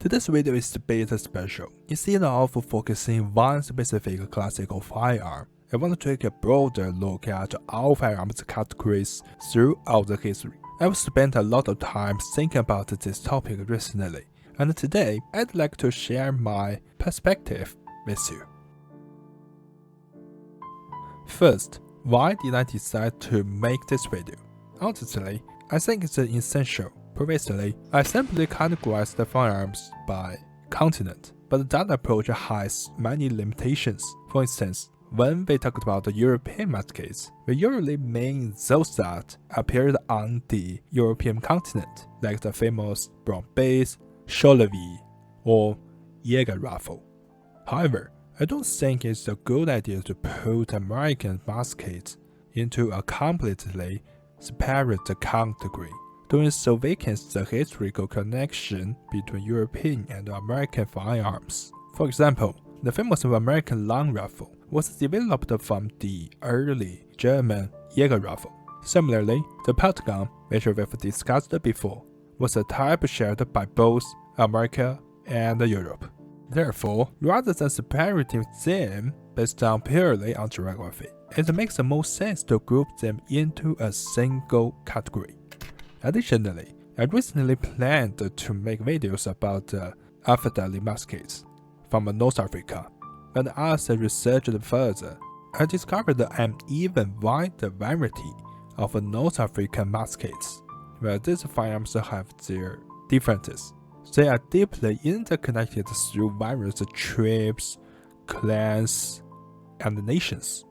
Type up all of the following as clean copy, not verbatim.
Today's video is a bit special. Instead of focusing on one specific classical firearm, I want to take a broader look at all firearms categories throughout the history. I've spent a lot of time thinking about this topic recently, and today I'd like to share my perspective with you. First, why did I decide to make this video? Honestly, I think it's essential. Previously, I simply categorized the firearms by continent, but that approach has many limitations. For instance, when we talk about the European muskets, we usually mean those that appeared on the European continent, like the famous brown base, Charleville, or Jaeger rifle. However, I don't think it's a good idea to put American muskets into a completely separate category. Doing so weakens the historical connection between European and American firearms. For example, the famous American long rifle was developed from the early German Jaeger rifle. Similarly, the pelt gun, which we've discussed before, was a type shared by both America and Europe. Therefore, rather than separating them based on purely on geography, it makes more sense to group them into a single category. Additionally, I recently planned to make videos about the Affadali muskets from North Africa, and as I researched further, I discovered an even wider variety of North African muskets, where these firearms have their differences. They are deeply interconnected through various tribes, clans, and nations.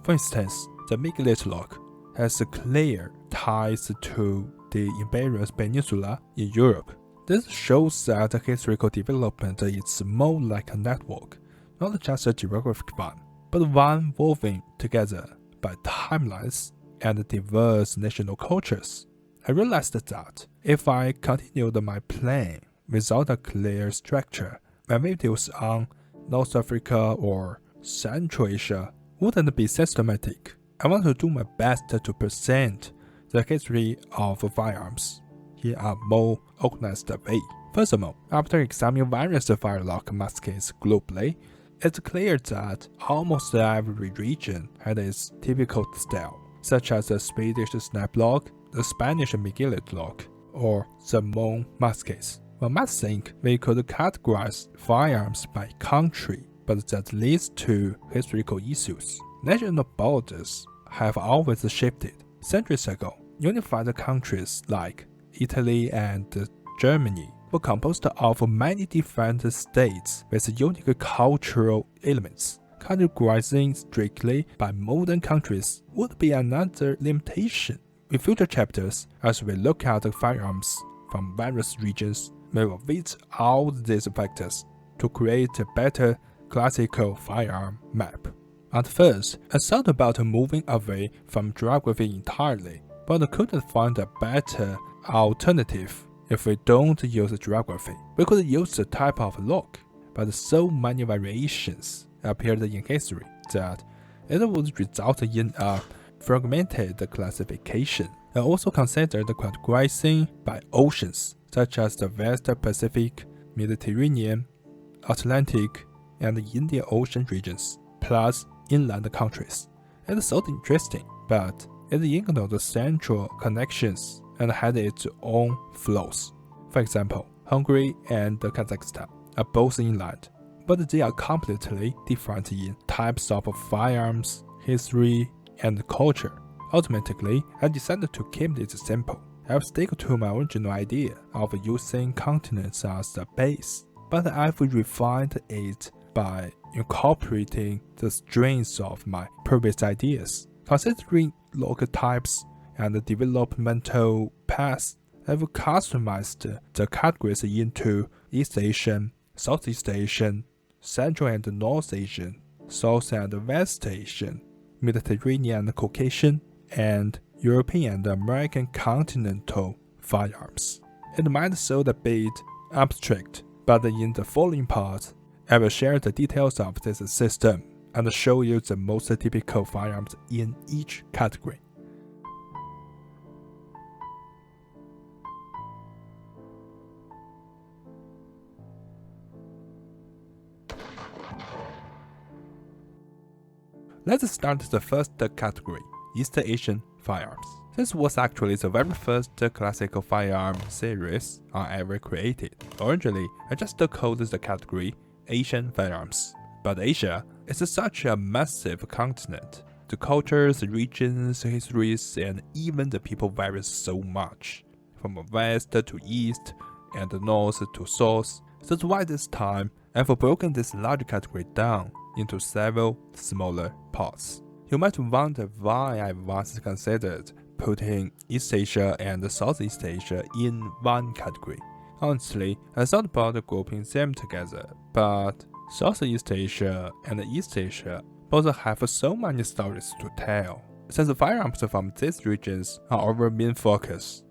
For instance, the Miguelite lock has clear ties to the Iberian Peninsula in Europe. This shows that the historical development is more like a network, not just a geographic one, but one woven together by timelines and diverse national cultures. I realized that if I continued my plan without a clear structure, my videos on North Africa or Central Asia wouldn't be systematic. I want to do my best to present the history of firearms in a more organized way. Furthermore, after examining various firelock muskets globally, it's clear that almost every region had its typical style, such as the Swedish snaplock, the Spanish Miguelite lock, or the Hmong muskets. One might think we could categorize firearms by country, but that leads to historical issues. National borders have always shifted. Centuries ago, unified countries like Italy and Germany were composed of many different states with unique cultural elements. Categorizing strictly by modern countries would be another limitation. In future chapters, as we look at the firearms from various regions, we will visit all these factors to create a better classical firearm map. At first, I thought about moving away from geography entirely, but I couldn't find a better alternative. If we don't use geography, we could use the type of lock, but so many variations appeared in history that it would result in a fragmented classification. I also considered categorizing by oceans, such as the West Pacific, Mediterranean, Atlantic, and Indian Ocean regions, plus inland countries. It sounded interesting, but it ignored the central connections and had its own flaws. For example, Hungary and Kazakhstan are both inland, but they are completely different in types of firearms, history, and culture. Ultimately, I decided to keep this simple. I'll stick to my original idea of using continents as a base, but I've refined it by incorporating the strengths of my previous ideas. Considering local types and developmental paths, I've customized the categories into East Asian, Southeast Asian, Central and North Asian, South and West Asian, Mediterranean and Caucasian, and European and American continental firearms. It might sound a bit abstract, but in the following part, I will share the details of this system and show you the most typical firearms in each category. Let's start the first category, East Asian firearms. This was actually the very first classical firearm series I ever created. Originally, I just called the category Asian firearms. But Asia is such a massive continent. The cultures, regions, histories, and even the people vary so much, from west to east and north to south. That's why this time I've broken this large category down into several smaller parts. You might wonder why I once considered putting East Asia and Southeast Asia in one category. Honestly, I thought about grouping them together, but Southeast Asia and East Asia both have so many stories to tell, since the firearms from these regions are our main focus.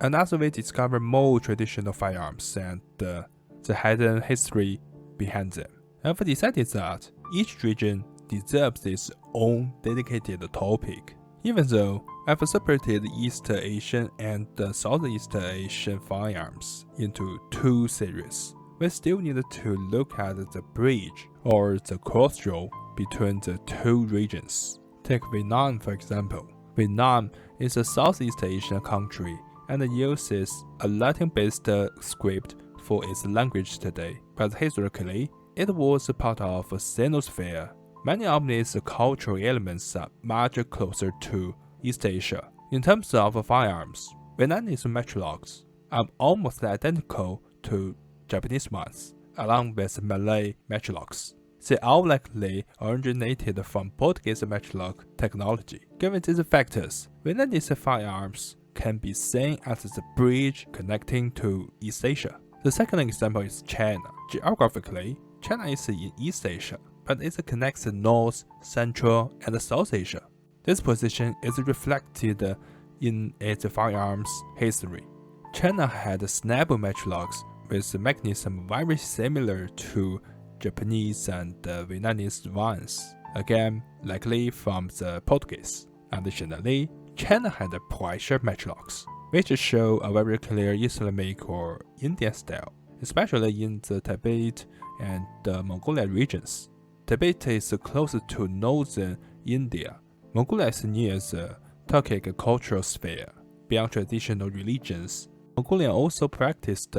And as we discover more traditional firearms and the hidden history behind them, I've decided that each region deserves its own dedicated topic. Even though I've separated East Asian and Southeast Asian firearms into two series, we still need to look at the bridge or the crossroad between the two regions. Take Vietnam for example. Vietnam is a Southeast Asian country and uses a Latin-based script for its language today, but historically, it was part of a Sinosphere. Many of these cultural elements are much closer to East Asia. In terms of firearms, Vietnamese matchlocks are almost identical to Japanese ones, along with Malay matchlocks. They all likely originated from Portuguese matchlock technology. Given these factors, Vietnamese firearms can be seen as the bridge connecting to East Asia. The second example is China. Geographically, China is in East Asia, but it connects North, Central, and South Asia. This position is reflected in its firearms history. China had snap matchlocks with mechanism very similar to Japanese and Vietnamese ones, again likely from the Portuguese. Additionally, China had pressure matchlocks, which show a very clear Islamic or Indian style, especially in the Tibet and Mongolia regions. Tibet is close to northern India. Mongolia is near the Turkic cultural sphere. Beyond traditional religions, Mongolia also practiced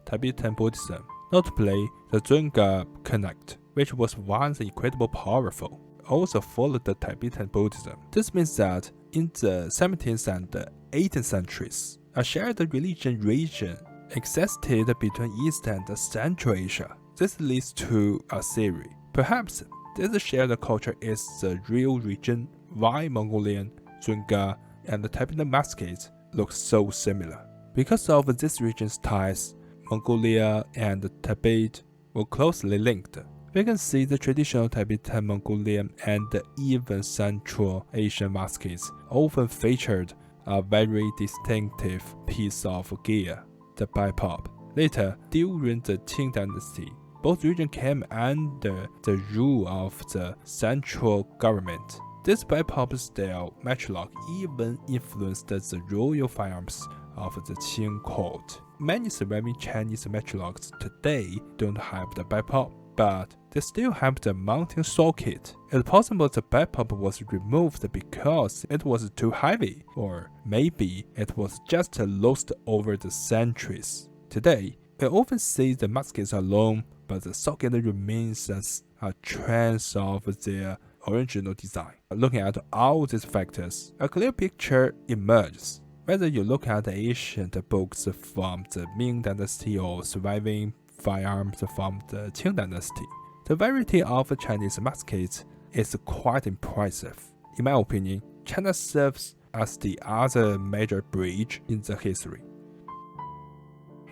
Tibetan Buddhism, notably the Dzunga Connect, which was once incredibly powerful, also followed the Tibetan Buddhism. This means that in the 17th and 18th centuries, a shared religion region existed between East and Central Asia. This leads to a theory. Perhaps this shared culture is the real reason why Mongolian, Dzunga, and Tibetan muskets look so similar. Because of this region's ties, Mongolia and Tibet were closely linked. We can see the traditional Tibetan, Mongolian, and even Central Asian muskets often featured a very distinctive piece of gear, the bipop. Later, during the Qing dynasty, both regions came under the rule of the central government. This bipop style matchlock even influenced the royal firearms of the Qing court. Many surviving Chinese matchlocks today don't have the bipop, but they still have the mounting socket. It's possible the bipop was removed because it was too heavy, or maybe it was just lost over the centuries. Today, we often see the muskets alone, but the socket remains as a trace of their original design. Looking at all these factors, a clear picture emerges. Whether you look at ancient books from the Ming Dynasty or surviving firearms from the Qing Dynasty, the variety of Chinese muskets is quite impressive. In my opinion, China serves as the other major bridge in the history.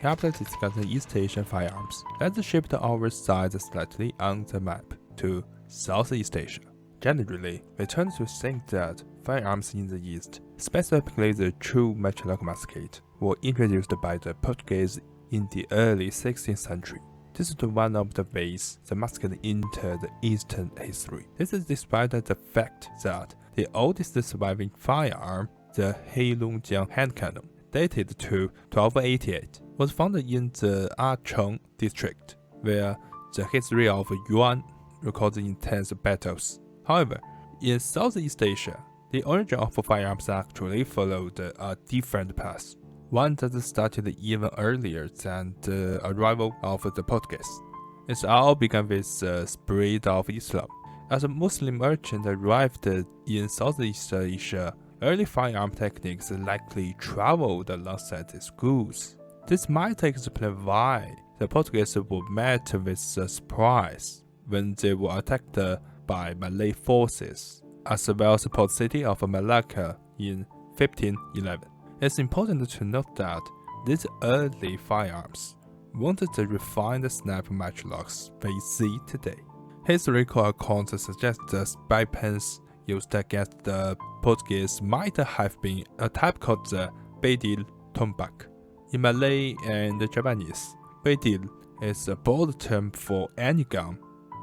After discussing East Asian firearms, let's shift our sights slightly on the map to Southeast Asia. Generally, we tend to think that firearms in the East, specifically the true matchlock musket, were introduced by the Portuguese in the early 16th century. This is one of the ways the musket entered Eastern history. This is despite the fact that the oldest surviving firearm, the Heilongjiang hand cannon, dated to 1288, was found in the Acheng district, where the history of Yuan recorded intense battles. However, in Southeast Asia, the origin of firearms actually followed a different path, one that started even earlier than the arrival of the Portuguese. It all began with the spread of Islam. As a Muslim merchant arrived in Southeast Asia, early firearm techniques likely traveled alongside these goods. This might explain why the Portuguese were met with surprise when they were attacked by Malay forces, as well as the port city of Malacca in 1511. It's important to note that these early firearms weren't the refined snap matchlocks we see today. Historical accounts suggest the spike pens used against the Portuguese might have been a type called the Bedil tombak. In Malay and Japanese, Bedil is a broad term for any gun,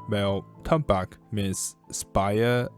while tombak means spear,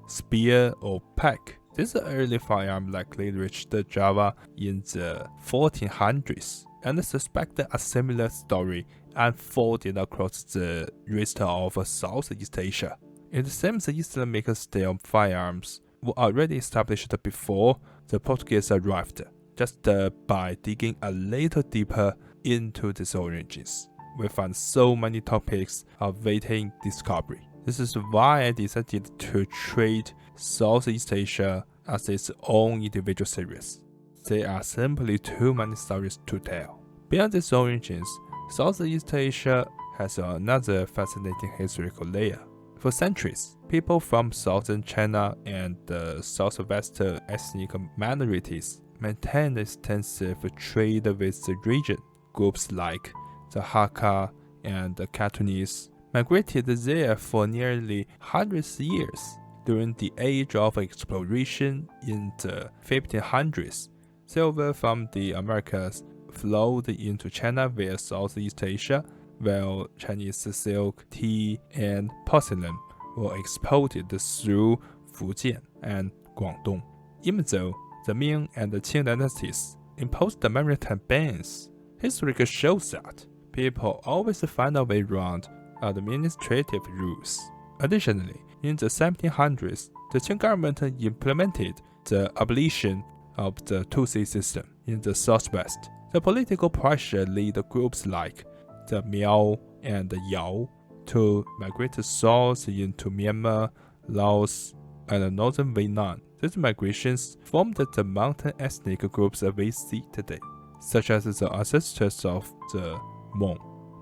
or pack. This early firearm likely reached Java in the 1400s, and suspect a similar story unfolded across the rest of Southeast Asia. It seems Islamic style firearms were already established before the Portuguese arrived. Just by digging a little deeper into these origins, we find so many topics awaiting discovery. This is why I decided to treat Southeast Asia as its own individual series. There are simply too many stories to tell. Beyond these origins, Southeast Asia has another fascinating historical layer. For centuries, people from southern China and the southwest ethnic minorities maintained extensive trade with the region. Groups like the Hakka and the Cantonese migrated there for nearly 100 years. During the age of exploration in the 1500s, silver from the Americas flowed into China via Southeast Asia, while Chinese silk, tea, and porcelain were exported through Fujian and Guangdong. Even though the Ming and the Qing dynasties imposed the maritime bans, history shows that people always find a way around administrative rules. Additionally, in the 1700s, the Qing government implemented the abolition of the 2C system in the southwest. The political pressure led groups like the Miao and the Yao to migrate south into Myanmar, Laos, and northern Vietnam. These migrations formed the mountain ethnic groups we see today, such as the ancestors of the Hmong.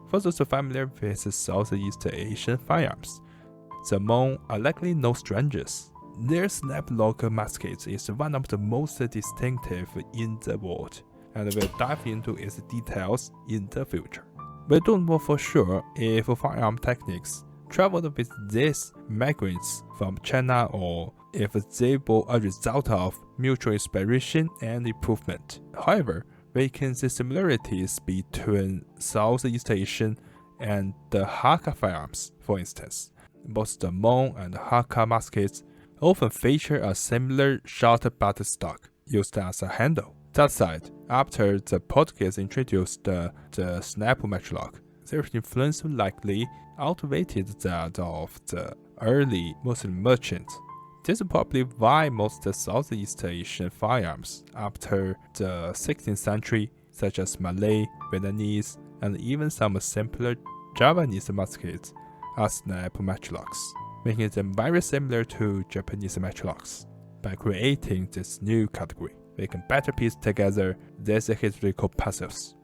For those familiar with Southeast Asian firearms, the Hmong are likely no strangers. Their snaplock musket is one of the most distinctive in the world, and we'll dive into its details in the future. We don't know for sure if firearm techniques traveled with these migrants from China or if they were a result of mutual inspiration and improvement. However, we can see similarities between Southeast Asian and the Hakka firearms. For instance, both the Hmong and Hakka muskets often feature a similar short buttstock used as a handle. That said, after the Portuguese introduced the snap matchlock, their influence likely outweighed that of the early Muslim merchants. This is probably why most Southeast Asian firearms after the 16th century, such as Malay, Vietnamese, and even some simpler Javanese muskets, are snap matchlocks, making them very similar to Japanese matchlocks. By creating this new category, we can better piece together these historical puzzles.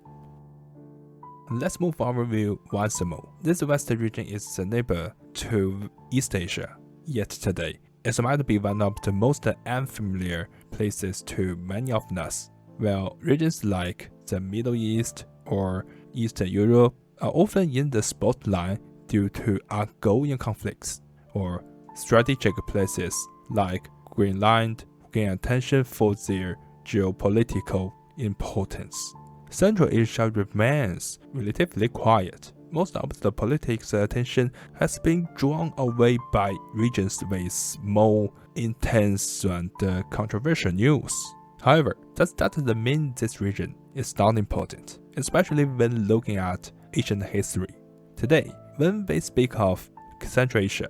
Let's move our view once more. This western region is a neighbor to East Asia, yet today, it might be one of the most unfamiliar places to many of us. While regions like the Middle East or Eastern Europe are often in the spotlight due to ongoing conflicts, or strategic places like Greenland gain attention for their geopolitical importance. Central Asia remains relatively quiet. Most of the politics attention has been drawn away by regions with more intense and controversial news. However, that doesn't mean this region is not important, especially when looking at ancient history. Today, When we speak of Central Asia,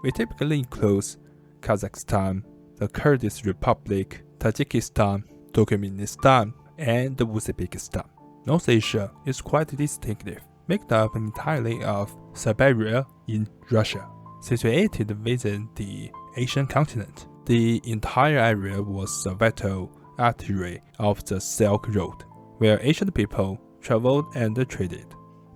we typically include Kazakhstan, the Kyrgyz Republic, Tajikistan, Turkmenistan, and Uzbekistan. North Asia is quite distinctive, made up entirely of Siberia in Russia. Situated within the Asian continent, the entire area was a vital artery of the Silk Road, where Asian people traveled and traded.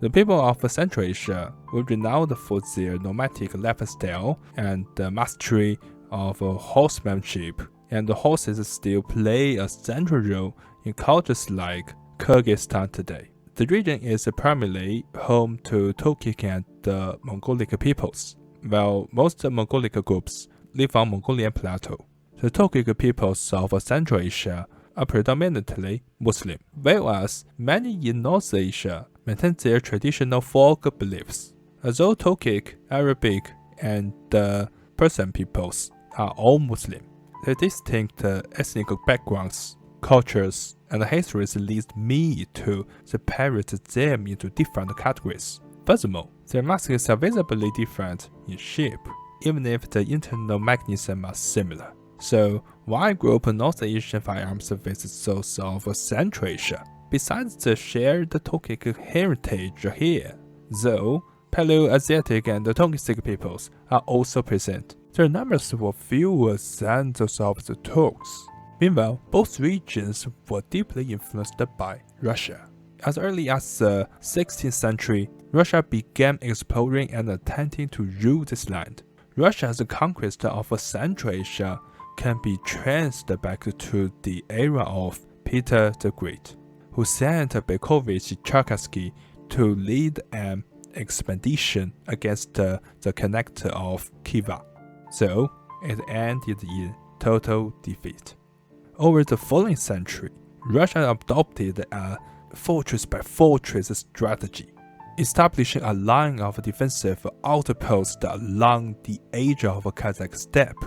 The people of Central Asia were renowned for their nomadic lifestyle and the mastery of horsemanship, and the horses still play a central role in cultures like Kyrgyzstan today. The region is primarily home to Turkic and the Mongolic peoples, while most Mongolic groups live on Mongolian plateau. The Turkic peoples of Central Asia are predominantly Muslim, whereas many in North Asia maintain their traditional folk beliefs. Although Turkic, Arabic, and the Persian peoples are all Muslim, their distinct ethnic backgrounds, cultures, and histories lead me to separate them into different categories. Furthermore, their masks are visibly different in shape, even if the internal mechanisms are similar. So, why group North Asian firearms with those of Central Asia? Besides the shared Turkic heritage here, though Paleo-Asiatic and Tongisic peoples are also present, their numbers were fewer than those of the Turks. Meanwhile, both regions were deeply influenced by Russia. As early as the 16th century, Russia began exploring and attempting to rule this land. Russia's conquest of Central Asia can be traced back to the era of Peter the Great, who sent Beykovich Cherkassky to lead an expedition against the Khanate of Khiva, though it ended in total defeat. Over the following century, Russia adopted a fortress-by-fortress strategy, establishing a line of defensive outposts along the edge of Kazakh steppe,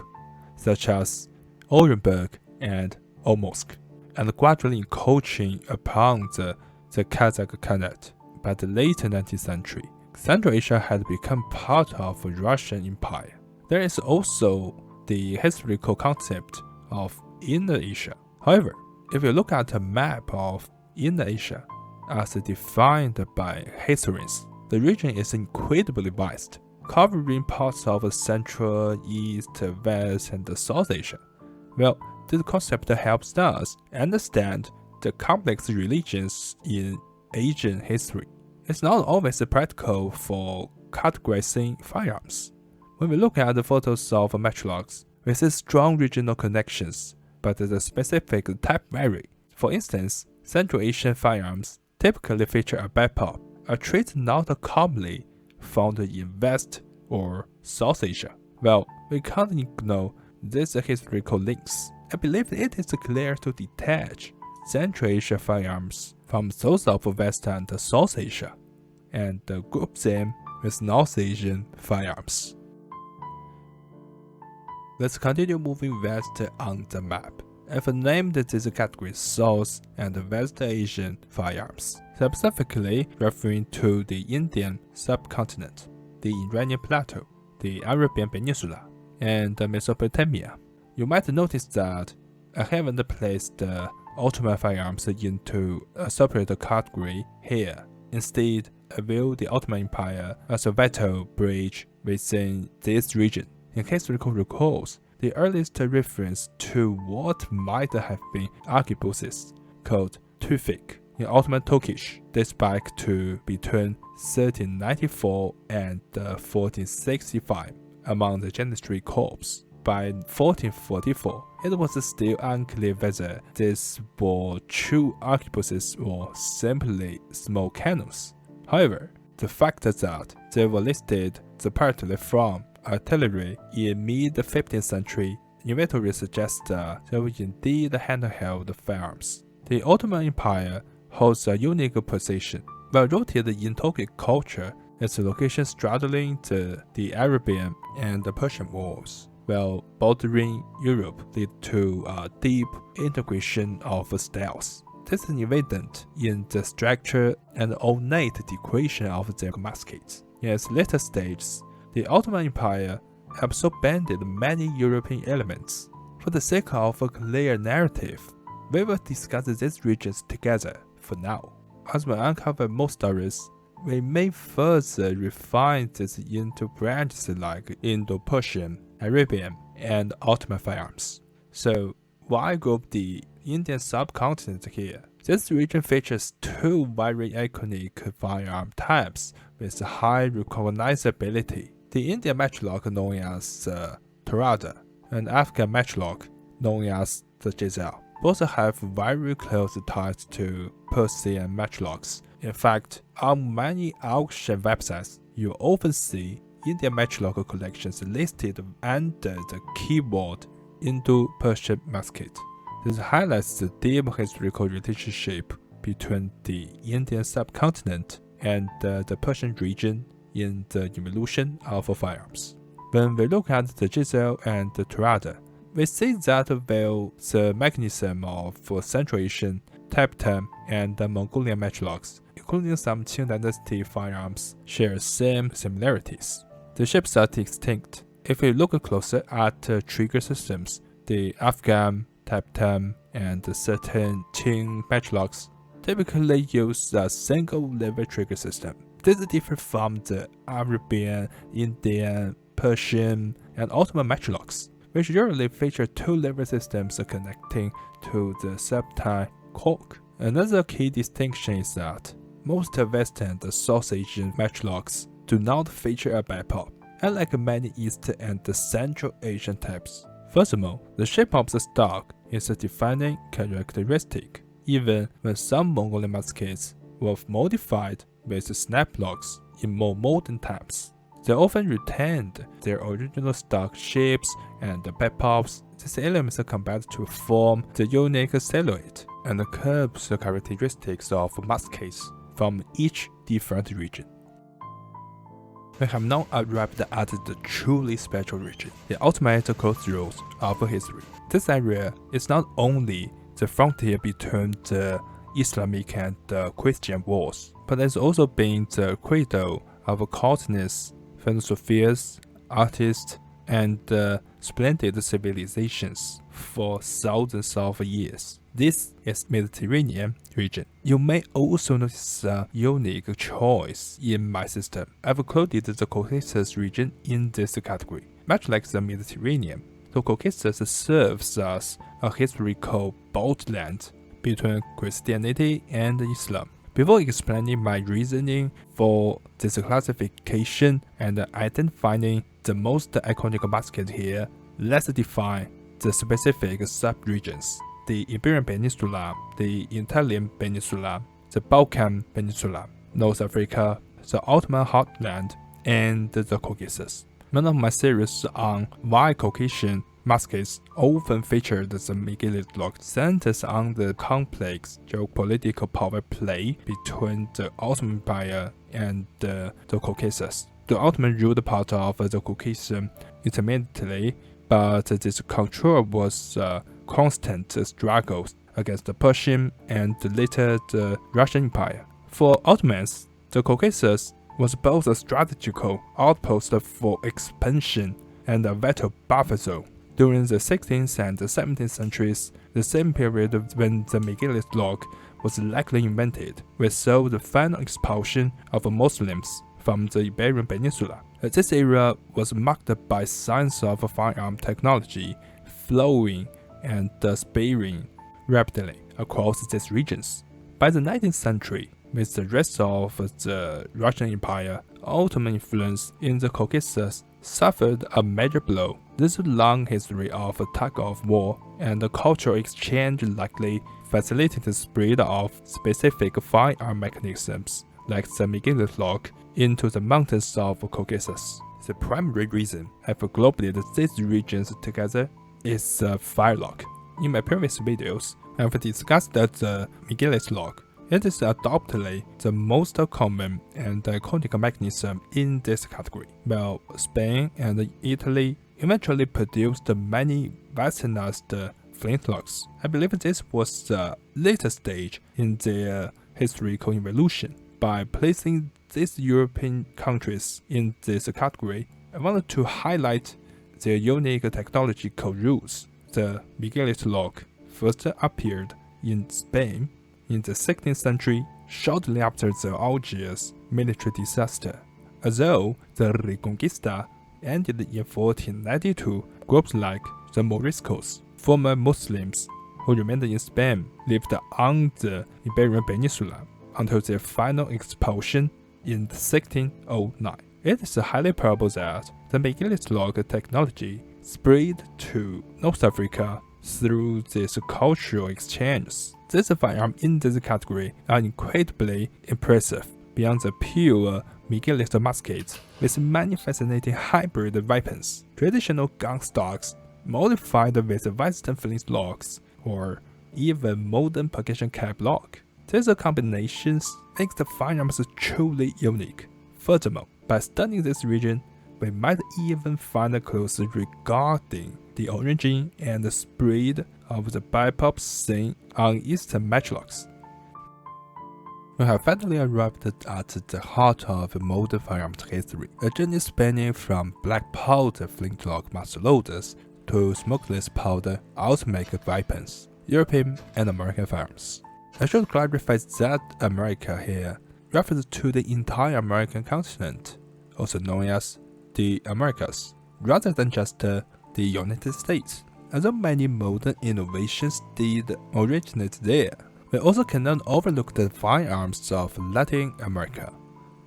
such as Orenburg and Omsk, and gradually encroaching upon the Kazakh Khanate. By the late 19th century, Central Asia had become part of the Russian Empire. There is also the historical concept of Inner Asia. However, if you look at a map of Inner Asia, as defined by historians, the region is incredibly vast, covering parts of Central, East, West, and South Asia. Well, this concept helps us understand the complex religions in Asian history. It's not always practical for categorizing firearms. When we look at the photos of matchlocks, we see strong regional connections, but the specific type vary. For instance, Central Asian firearms typically feature a bipop, a trait not commonly found in West or South Asia. Well, we can't ignore these historical links. I believe it is clear to detach Central Asia firearms from those of West and South Asia, and group them with North Asian firearms. Let's continue moving west on the map. I've named these categories South and West Asian firearms, specifically referring to the Indian subcontinent, the Iranian Plateau, the Arabian Peninsula, and Mesopotamia. You might notice that I haven't placed the Ottoman firearms into a separate category here. Instead, I view the Ottoman Empire as a vital bridge within this region. In historical records, the earliest reference to what might have been arquebuses, called tüfek in Ottoman Turkish, dates back to between 1394 and 1465 among the Janissary Corps. By 1444, it was still unclear whether these were true arquebuses or simply small cannons. However, the fact that they were listed separately from artillery in mid-15th century inventory suggests that they were indeed handheld firearms. The Ottoman Empire holds a unique position. While rooted in Turkic culture, its location straddling the Arabian and the Persian wars, while bordering Europe, lead to a deep integration of styles. This is evident in the structure and ornate decoration of their muskets. In its later stages, the Ottoman Empire absorbed many European elements. For the sake of a clear narrative, we will discuss these regions together for now. As we uncover more stories, we may further refine this into branches like Indo-Persian, Arabian, and Ottoman firearms. So, why group the Indian subcontinent here? This region features two very iconic firearm types with high recognizability. The Indian matchlock known as the Torada and Afghan matchlock known as the Giselle. Both have very close ties to Persian matchlocks. In fact, on many auction websites, you often see Indian matchlock collections listed under the keyword Indo-Persian musket. This highlights the deep historical relationship between the Indian subcontinent and the Persian region in the evolution of firearms. When we look at the Giselle and the Torada, we see that while the mechanism of Central Asian, Tibetan, and Mongolian matchlocks, including some Qing dynasty firearms, share same similarities. The shapes are distinct. If we look closer at trigger systems, the Afghan, Tibetan, and certain Qing matchlocks typically use a single lever trigger system. This is different from the Arabian, Indian, Persian, and Ottoman matchlocks, which usually feature two lever systems connecting to the subtype cork. Another key distinction is that most Western and South Asian matchlocks do not feature a bipod, unlike many East and Central Asian types. Furthermore, the shape of the stock is a defining characteristic, even when some Mongolian muskets were modified with snap locks in more modern types. They often retained their original stock shapes and bipods. These elements are combined to form the unique silhouette and the curves characteristics of muskets from each different region. We have now arrived at the truly special region, the ultimate crossroads of history. This area is not only the frontier between the Islamic and the Christian wars, but has also been the cradle of cartoonists, philosophers, artists, and splendid civilizations for thousands of years. This is Mediterranean region. You may also notice a unique choice in my system. I've included the Caucasus region in this category. Much like the Mediterranean, the Caucasus serves as a historical borderland between Christianity and Islam. Before explaining my reasoning for this classification and identifying the most iconic musket here, let's define the specific sub-regions: the Iberian Peninsula, the Italian Peninsula, the Balkan Peninsula, North Africa, the Ottoman Heartland, and the Caucasus. One of my series on why Caucasian muskets often feature the Megillus lock centers on the complex geopolitical power play between the Ottoman Empire and the Caucasus. The Ottoman ruled part of the Caucasus intermittently, but this control was constant struggles against the Persian and later the Russian Empire. For Ottomans, the Caucasus was both a strategical outpost for expansion and a vital buffer zone. During the 16th and 17th centuries, the same period when the Megillus lock was likely invented, we saw the final expulsion of Muslims from the Iberian Peninsula. This era was marked by signs of firearm technology flowing and spreading rapidly across these regions. By the 19th century, with the rest of the Russian Empire, Ottoman influence in the Caucasus suffered a major blow. This long history of tug-of-war and cultural exchange likely facilitated the spread of specific firearm mechanisms, like the Megillus lock, into the mountains of Caucasus. The primary reason I've globalized these regions together is the firelock. In my previous videos, I've discussed the Megillus lock. It is undoubtedly the most common and iconic mechanism in this category, while Spain and Italy eventually produced many westernized flintlocks. I believe this was the later stage in their historical evolution. By placing these European countries in this category, I wanted to highlight their unique technological rules. The Miguelito lock first appeared in Spain in the 16th century, shortly after the Algiers military disaster. Although the Reconquista ended in 1492, groups like the Moriscos, former Muslims who remained in Spain, lived on the Iberian Peninsula until their final expulsion in 1609. It is highly probable that the Miguelito lock technology spread to North Africa through this cultural exchanges. These firearms in this category are incredibly impressive beyond the pure Miguelito muskets, with many fascinating hybrid weapons, traditional gun stocks modified with Western flintlocks, or even modern percussion cap lock. These combinations make the firearms truly unique. Furthermore, by studying this region, we might even find clues regarding the origin and the spread of the bipop scene on Eastern matchlocks. We have finally arrived at the heart of modern firearms history, a journey spanning from black powder flintlock muzzleloaders to smokeless powder automatic weapons, European and American firearms. I should clarify that America here refers to the entire American continent, also known as the Americas, rather than just the United States. Although many modern innovations did originate there, we also cannot overlook the firearms of Latin America,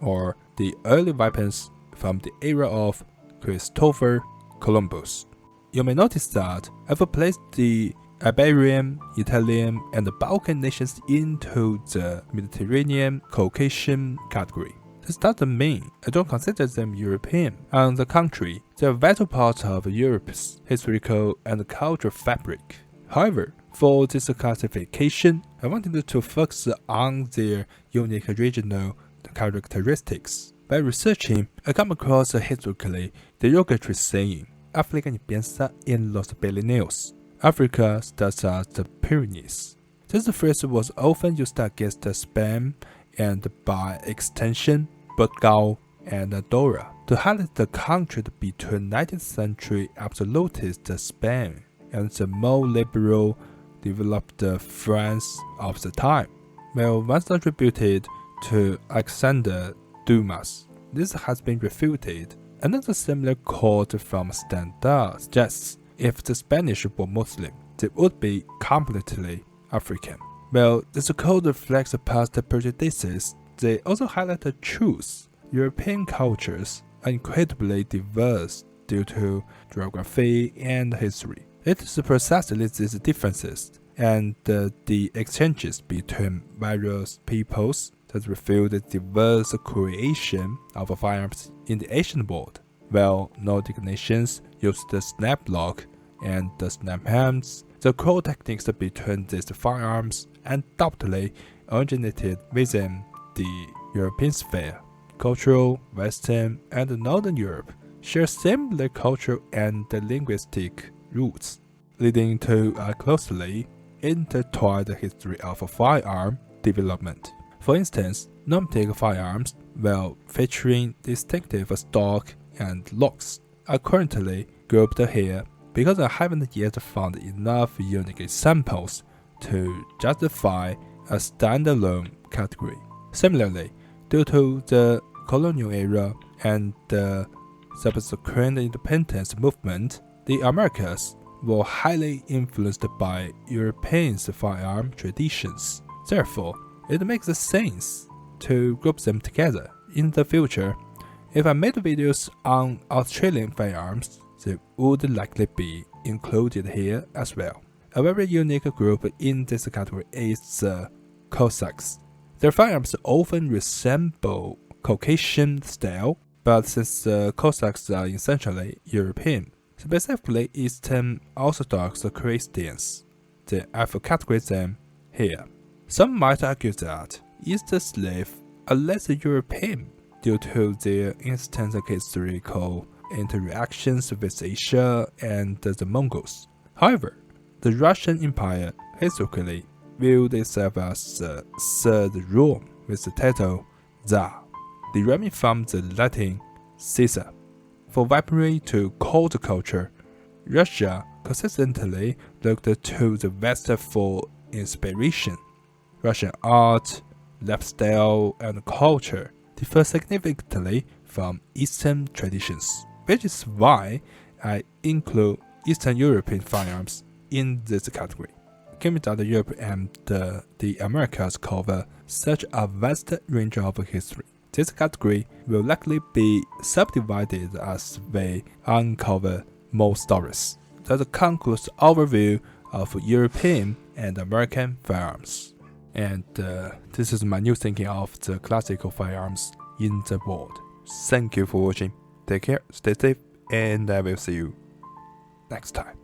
or the early weapons from the era of Christopher Columbus. You may notice that I've placed the Iberian, Italian, and the Balkan nations into the Mediterranean Caucasian category. This doesn't mean I don't consider them European. On the contrary, they are a vital part of Europe's historical and cultural fabric. However, for this classification, I wanted to focus on their unique regional characteristics. By researching, I come across historically derogatory saying, África ni piensa en los Pirineos. Africa starts at the Pyrenees. This phrase was often used against Spain and, by extension, Portugal and Andorra, to highlight the contrast between 19th century absolutist Spain and the more liberal, developed France of the time. While once attributed to Alexander Dumas, this has been refuted. Another similar quote from Stendhal suggests if the Spanish were Muslim, they would be completely African. While this quote reflects past prejudices, they also highlight the truth. European cultures are incredibly diverse due to geography and history. It is precisely these differences and the exchanges between various peoples that reveal the diverse creation of firearms in the Asian world. While Nordic nations use the snap lock and the snap hands, the core techniques between these firearms undoubtedly originated within the European sphere. Cultural, Western, and Northern Europe share similar cultural and linguistic roots, leading to a closely intertwined history of firearm development. For instance, pneumatic firearms, while featuring distinctive stock and locks, are currently grouped here because I haven't yet found enough unique examples to justify a standalone category. Similarly, due to the colonial era and the subsequent independence movement, the Americas were highly influenced by European firearm traditions. Therefore, it makes sense to group them together. In the future, if I made videos on Australian firearms, they would likely be included here as well. A very unique group in this category is the Cossacks. Their firearms often resemble Caucasian style, but since the Cossacks are essentially European, specifically Eastern Orthodox Christians, then I've categorized them here. Some might argue that Eastern slaves are less European due to their instant historical interactions with Asia and the Mongols. However, the Russian Empire historically viewed itself as the Third Rome with the title Tsar. deriving from the Latin Caesar. For weaponry to cold culture, Russia consistently looked to the West for inspiration. Russian art, lifestyle, and culture differ significantly from Eastern traditions, which is why I include Eastern European firearms in this category. Given that Europe and the Americas cover such a vast range of history, this category will likely be subdivided as we uncover more stories. That concludes our view of European and American firearms. And this is my new thinking of the classical firearms in the world. Thank you for watching. Take care, stay safe, and I will see you next time.